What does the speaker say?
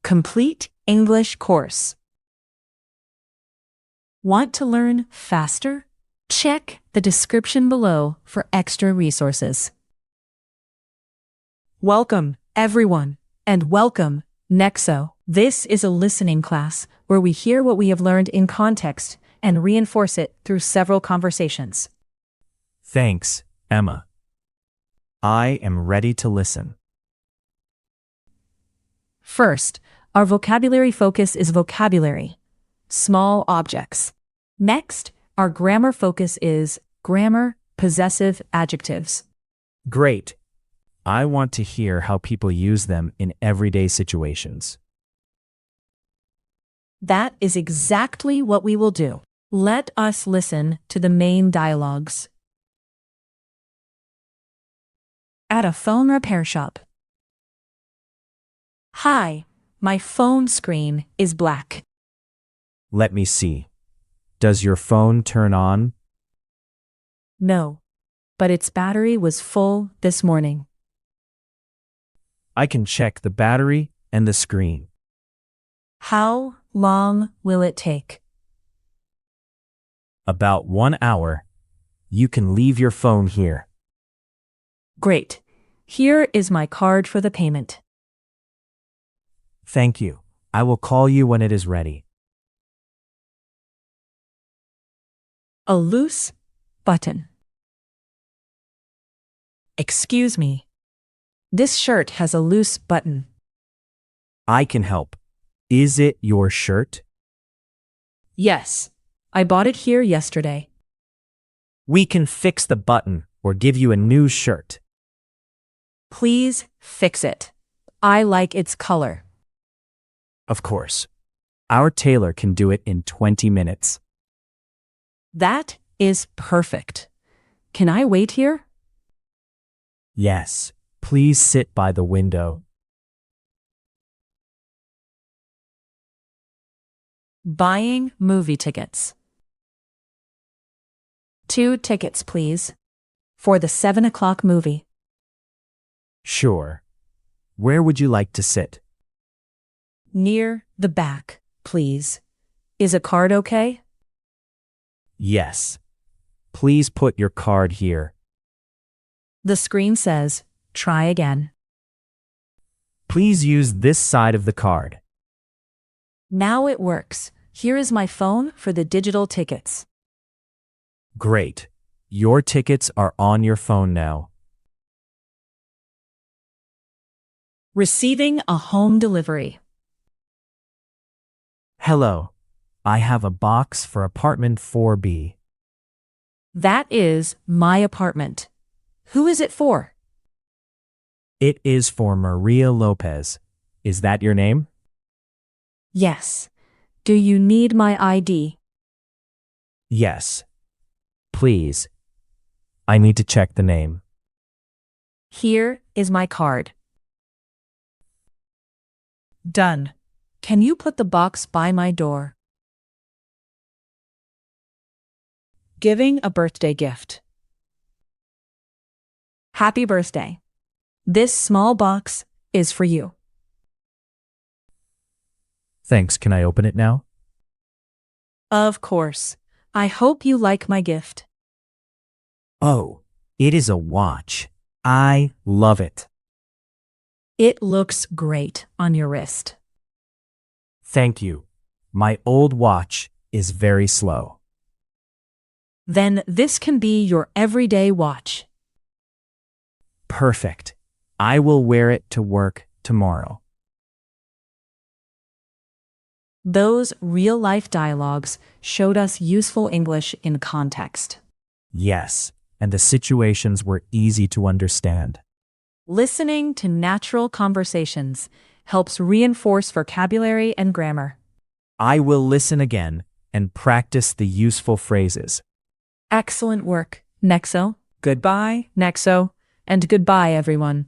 complete English course. Want to learn faster? Check the description below for extra resources. Welcome, everyone, and welcome, Nexo. This is a listening class where we hear what we have learned in context and reinforce it through several conversations. Thanks, Emma. I am ready to listen. First, our vocabulary focus is vocabulary, small objects. Next, our grammar focus is grammar, possessive adjectives. Great. I want to hear how people use them in everyday situations. That is exactly what we will do. Let us listen to the main dialogues. At a phone repair shop. Hi, my phone screen is black. Let me see. Does your phone turn on? No, but its battery was full this morning. I can check the battery and the screen. How long will it take? About 1 hour. You can leave your phone here. Great. Here is my card for the payment. Thank you. I will call you when it is ready. A loose button. Excuse me. This shirt has a loose button. I can help. Is it your shirt? Yes, I bought it here yesterday. We can fix the button or give you a new shirt. Please fix it. I like its color. Of course. Our tailor can do it in 20 minutes. That is perfect. Can I wait here? Yes. Please sit by the window. Buying movie tickets. 2 tickets, please. For the 7 o'clock movie. Sure. Where would you like to sit? Near the back, please. Is a card okay? Yes. Please put your card here. The screen says, try again. Please use this side of the card. Now it works. Here is my phone for the digital tickets. Great. Your tickets are on your phone now. Receiving a home delivery. Hello. I have a box for apartment 4B. That is my apartment. Who is it for? It is for Maria Lopez. Is that your name? Yes. Do you need my ID? Yes. Please. I need to check the name. Here is my card. Done. Can you put the box by my door? Giving a birthday gift. Happy birthday. This small box is for you. Thanks. Can I open it now? Of course. I hope you like my gift. Oh, it is a watch. I love it. It looks great on your wrist. Thank you. My old watch is very slow. Then this can be your everyday watch. Perfect. I will wear it to work tomorrow. Those real-life dialogues showed us useful English in context. Yes, and the situations were easy to understand. Listening to natural conversations helps reinforce vocabulary and grammar. I will listen again and practice the useful phrases. Excellent work, Nexo. Goodbye, Nexo, and goodbye, everyone.